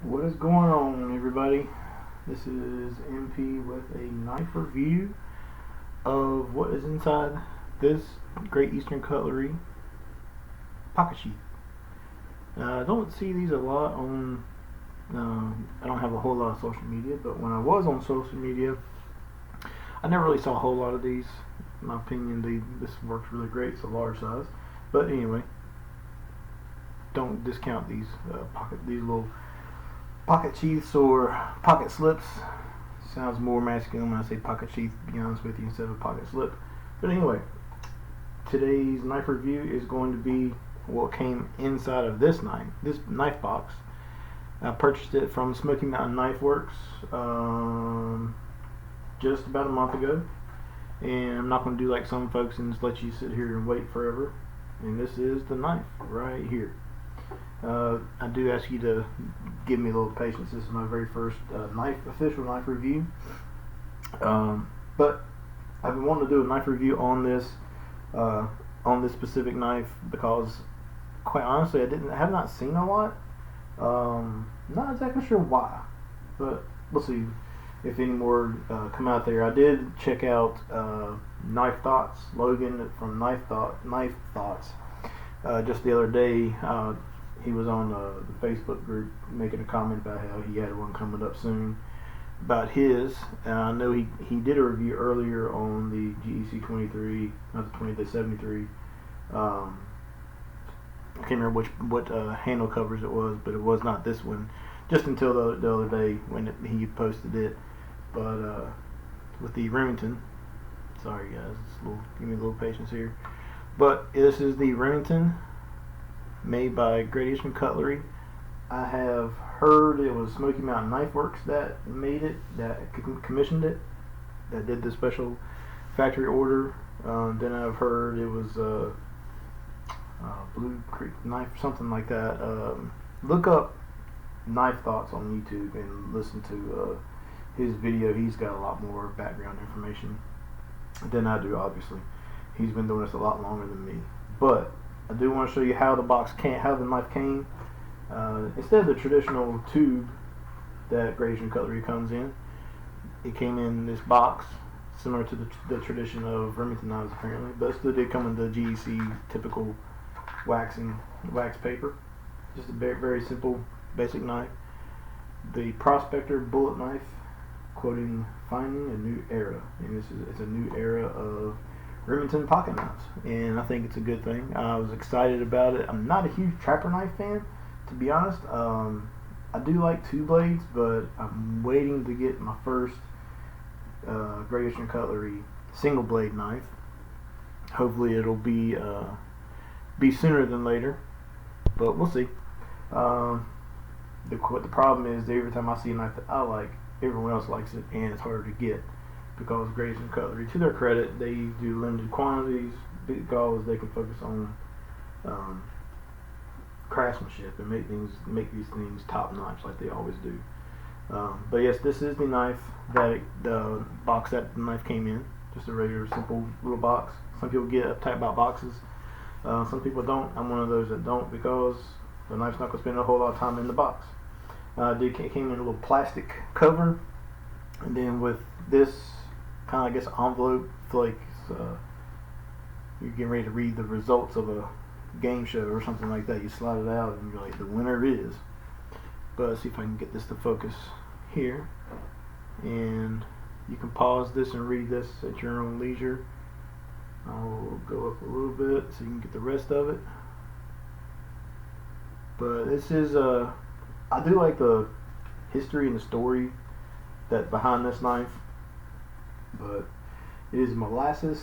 What is going on, everybody? This is MP with a knife review of what is inside this Great Eastern Cutlery pocket sheath. I don't see these a lot on. I don't have a whole lot of social media, but when I was on social media, I never really saw a whole lot of these. In my opinion, this works really great. It's a large size, but anyway, don't discount these little pocket sheaths or pocket slips. Sounds more masculine when I say pocket sheath, to be honest with you, instead of pocket slip. But anyway, today's knife review is going to be what came inside of this knife box. I purchased it from Smoky Mountain Knife Works just about a month ago, and I'm not going to do like some folks and just let you sit here and wait forever. And this is the knife right here. I do ask you to give me a little patience. This is my very first official knife review. But I've been wanting to do a knife review on this specific knife because, quite honestly, I have not seen a lot. Not exactly sure why, but we'll see if any more come out there. I did check out Knife Thoughts, Logan from Knife Thoughts, just the other day. He was on the Facebook group making a comment about how he had one coming up soon about his. I know he did a review earlier on the GEC 23, not the 20, the 73. I can't remember what handle covers it was, but it was not this one. Just until the other day when he posted it. But with the Remington, sorry guys, give me a little patience here. But this is the Remington, made by Great Eastern Cutlery. I have heard it was Smoky Mountain Knife Works that made it, that commissioned it, that did the special factory order. Then I've heard it was Blue Creek Knife, something like that. Look up Knife Thoughts on YouTube and listen to his video. He's got a lot more background information than I do, obviously. He's been doing this a lot longer than me. But I do want to show you how the knife came. Instead of the traditional tube that Great Eastern Cutlery comes in, it came in this box, similar to the tradition of Remington knives apparently, but it still did come in the GEC typical wax paper. Just a very, very simple, basic knife. The Prospector bullet knife, quoting "finding a new era," and it's a new era of Remington pocket knives, and I think it's a good thing. I was excited about it. I'm not a huge trapper knife fan, to be honest. I do like two blades, but I'm waiting to get my first Great Eastern Cutlery single blade knife. Hopefully it'll be sooner than later, but we'll see. The problem is every time I see a knife that I like, everyone else likes it, and it's harder to get. Because Great Eastern Cutlery, to their credit, they do limited quantities because they can focus on craftsmanship and make these things top notch like they always do. But yes, this is the knife the box that the knife came in. Just a regular simple little box. Some people get uptight about boxes. Some people don't. I'm one of those that don't because the knife's not going to spend a whole lot of time in the box. It came in a little plastic cover, and then with this kind of, I guess, envelope, like you're getting ready to read the results of a game show or something like that. You slide it out and you're like, the winner is. But let's see if I can get this to focus here. And you can pause this and read this at your own leisure. I'll go up a little bit so you can get the rest of it. But this is, I do like the history and the story that behind this knife. But it is molasses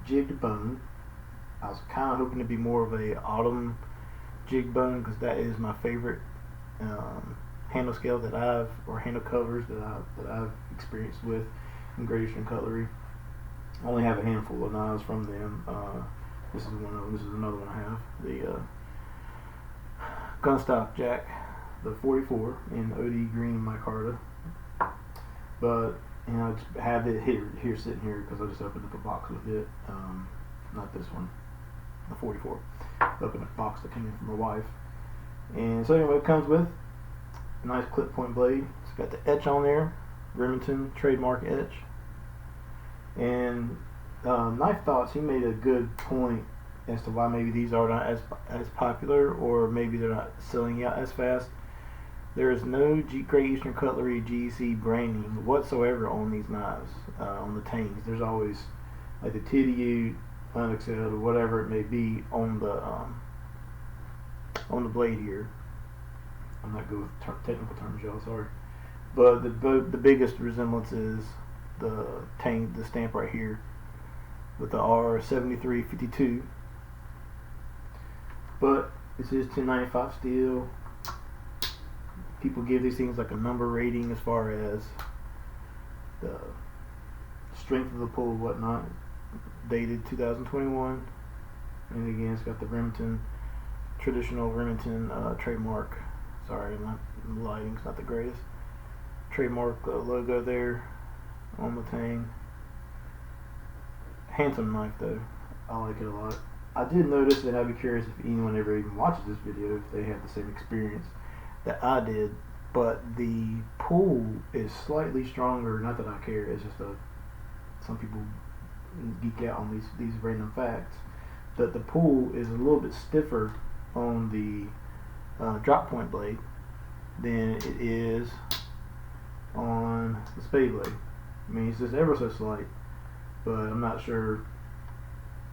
jigged bone. I was kind of hoping to be more of a autumn jig bone because that is my favorite handle scale or handle covers that I've experienced with in Great Eastern Cutlery. I only have a handful of knives from them. This is one of them. This is another one I have. The Gunstock Jack, the 44 in OD green micarta. But I just have it here sitting here because I just opened up a box with it. Not this one, the 44. Opened a box that came in from my wife. And so anyway, it comes with nice clip point blade. It's got the etch on there, Remington trademark etch. And Knife Thoughts, he made a good point as to why maybe these are not as popular, or maybe they're not selling out as fast. There is no Great Eastern Cutlery GEC branding whatsoever on these knives, on the tangs. There's always like the TDU, unexcelled, or whatever it may be on the blade here. I'm not good with technical terms, y'all. Sorry, but the biggest resemblance is the tang, the stamp right here with the R7352. But this is 1095 steel. People give these things like a number rating as far as the strength of the pull and whatnot. Dated 2021, and again it's got the Remington, traditional Remington trademark. Sorry, the lighting's not the greatest. Trademark logo there on the tang. Handsome knife though. I like it a lot. I did notice, and I'd be curious if anyone ever even watches this video if they have the same experience that I did, but the pull is slightly stronger. Not that I care, it's just some people geek out on these random facts, that the pull is a little bit stiffer on the drop point blade than it is on the spade blade. I mean, it's just ever so slight, but I'm not sure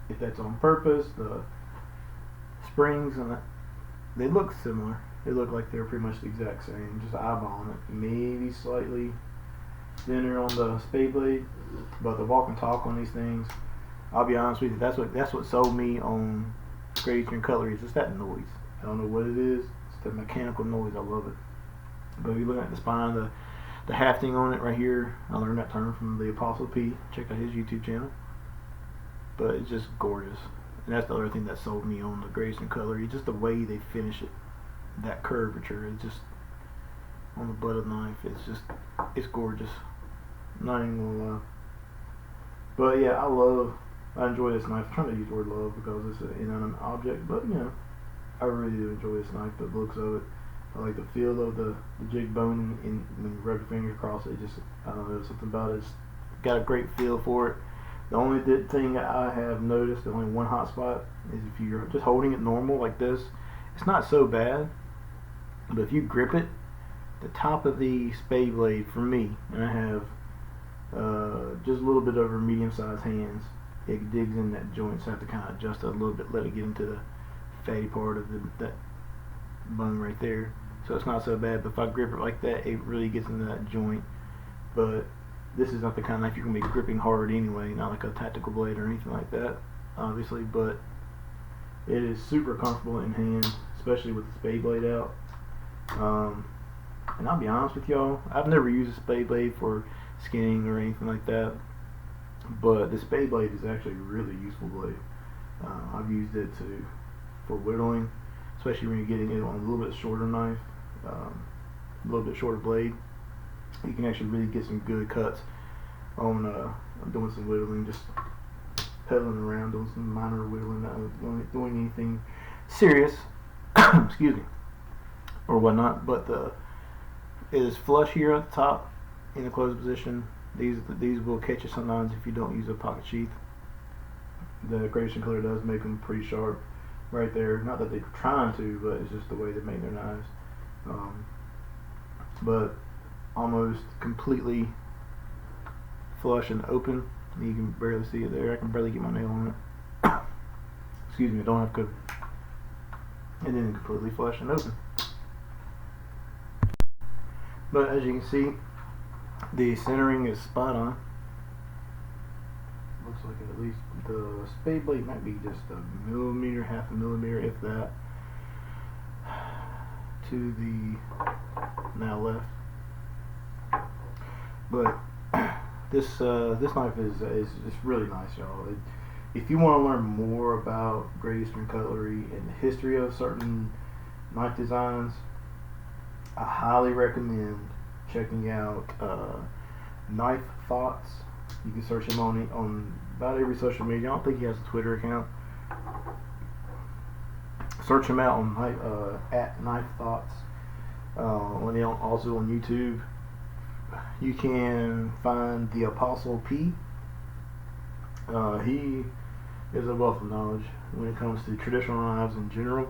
if that's on purpose. The springs and they look similar. They look like they're pretty much the exact same, just eyeballing it. Maybe slightly thinner on the spade blade, but the walk and talk on these things, I'll be honest with you, that's what sold me on Great Eastern Cutlery. Is just that noise. I don't know what it is. It's the mechanical noise. I love it. But if you look at the spine, the hafting on it right here, I learned that term from the Apostle P. Check out his YouTube channel. But it's just gorgeous, and that's the other thing that sold me on the Great Eastern Cutlery. Just the way they finish it, that curvature. It's just on the butt of the knife. It's gorgeous. Not even gonna lie. But yeah, I enjoy this knife. I'm trying to use the word love because it's an inanimate object, but you know, I really do enjoy this knife. The looks of it, I like the feel of the jig bone, and when you rub your fingers across it, I don't know, something about it. It's got a great feel for it. The only thing I have noticed, the only one hot spot, is if you're just holding it normal like this, it's not so bad, but if you grip it, the top of the spade blade, for me, and I have just a little bit over medium-sized hands, it digs in that joint, so I have to kind of adjust it a little bit, let it get into the fatty part of that bone right there. So it's not so bad, but if I grip it like that, it really gets into that joint. But this is not the kind of knife you're going to be gripping hard anyway, not like a tactical blade or anything like that, obviously, but it is super comfortable in hand, especially with the spade blade out. And I'll be honest with y'all, I've never used a spade blade for skinning or anything like that, but the spade blade is actually a really useful blade. I've used it for whittling, especially when you're getting it on a little bit shorter knife, a little bit shorter blade. You can actually really get some good cuts on doing some whittling, just pedaling around, doing some minor whittling, not doing anything serious, excuse me, or whatnot. But it is flush here at the top in the closed position. These will catch you sometimes if you don't use a pocket sheath. The Great Eastern Cutlery does make them pretty sharp right there. Not that they're trying to, but it's just the way they make their knives. But almost completely flush and open. You can barely see it there. I can barely get my nail on it. Excuse me, I don't have to. And then completely flush and open. But as you can see, the centering is spot on. Looks like at least the spade blade might be just a millimeter, half a millimeter, if that, to the now left. But this knife is really nice, y'all. If you want to learn more about Great Eastern Cutlery and the history of certain knife designs, I highly recommend checking out Knife Thoughts. You can search him on about every social media. I don't think he has a Twitter account. Search him out on at Knife Thoughts. Also on YouTube, you can find the Apostle P. He is a wealth of knowledge when it comes to traditional knives in general.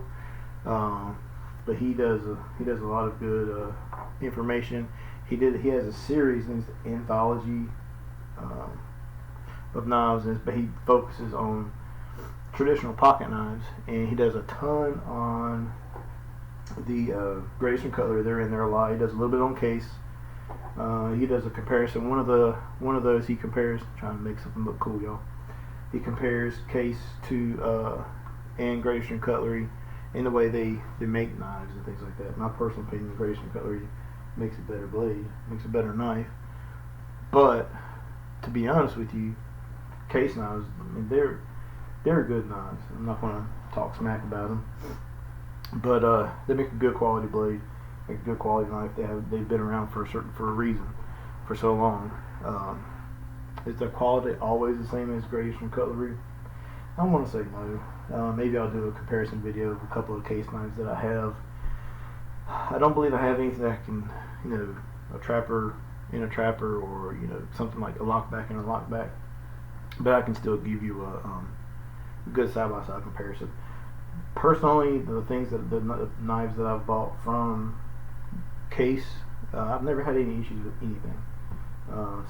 But he does a lot of good information. He has a series in his anthology of knives, but he focuses on traditional pocket knives, and he does a ton on the Grayson Cutlery. They're in there a lot. He does a little bit on case. He does a comparison. One of those he compares. Trying to make something look cool, y'all. He compares case to and Grayson Cutlery in the way they make knives and things like that. My personal opinion, Grayson Cutlery makes a better blade, makes a better knife. But to be honest with you, case knives, I mean, they're good knives. I'm not going to talk smack about them, but they make a good quality blade, make a good quality knife. They've been around for a reason, for so long. Is the quality always the same as Grayson Cutlery? I don't want to say no. Maybe I'll do a comparison video of a couple of case knives that I have. I don't believe I have anything that can, a trapper in a trapper, or something like a lockback in a lockback. But I can still give you a good side-by-side comparison. Personally, the knives that I've bought from Case, I've never had any issues with anything.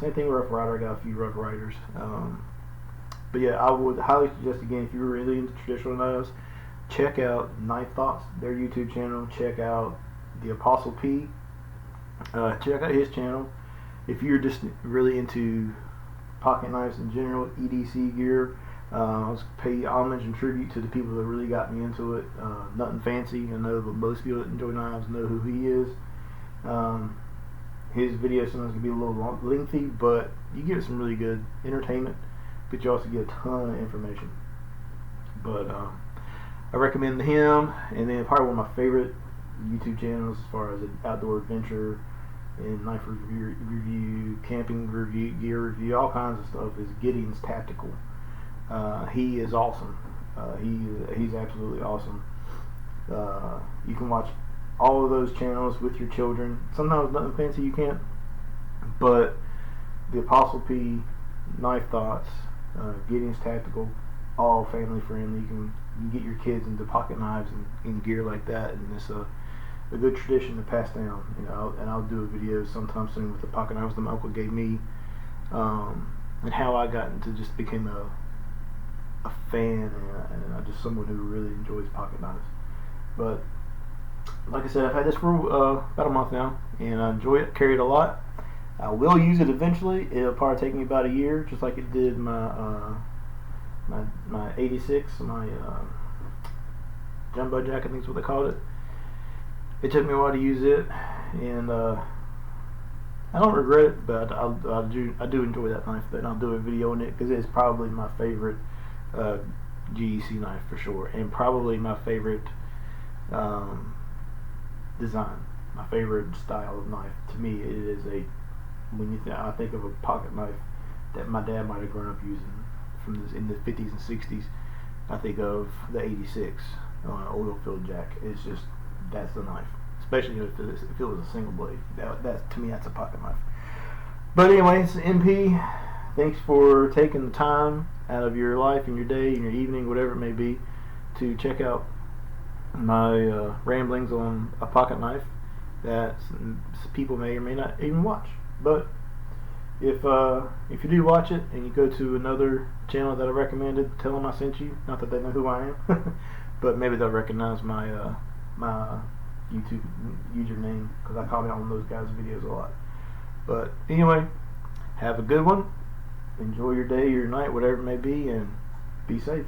Same thing with Rough Rider. I got a few Rough Riders. But yeah, I would highly suggest, again, if you're really into traditional knives, check out Knife Thoughts, their YouTube channel. Check out the Apostle P. Check out his channel. If you're just really into pocket knives in general, EDC gear, I'll pay homage and tribute to the people that really got me into it. Nothing fancy. I know that most people that enjoy knives know who he is. His videos sometimes can be a little lengthy, but you get some really good entertainment, but you also get a ton of information. But I recommend him, and then probably one of my favorite YouTube channels as far as an outdoor adventure and knife review, camping review, gear review, all kinds of stuff, is Gideon's Tactical. He is awesome. He's absolutely awesome. You can watch all of those channels with your children. Sometimes nothing fancy you can't, but the Apostle P, Knife Thoughts, Gideon's Tactical, all family friendly. You can get your kids into pocket knives and gear like that, and it's a good tradition to pass down. And I'll do a video sometime soon with the pocket knives that my uncle gave me, and how I got into, just became a fan and just someone who really enjoys pocket knives. But like I said, I've had this for about a month now, and I enjoy it. Carry it a lot. I will use it eventually. It'll probably take me about a year, just like it did my 86, my jumbo jack, I think is what they called it. It took me a while to use it, and I don't regret it, but I do enjoy that knife. And I'll do a video on it because it's probably my favorite GEC knife for sure, and probably my favorite design, my favorite style of knife. To me, it is I think of a pocket knife that my dad might have grown up using in the 50s and 60s. I think of the 86 oil filled jack. It's just, that's the knife, especially if it was a single blade. That to me, that's a pocket knife. But anyway, it's MP. Thanks for taking the time out of your life and your day and your evening, whatever it may be, to check out my ramblings on a pocket knife that people may or may not even watch. But if you do watch it and you go to another channel that I recommended, tell them I sent you. Not that they know who I am, but maybe they'll recognize my my YouTube username, because I comment on those guys' videos a lot. But anyway, have a good one. Enjoy your day, your night, whatever it may be, and be safe.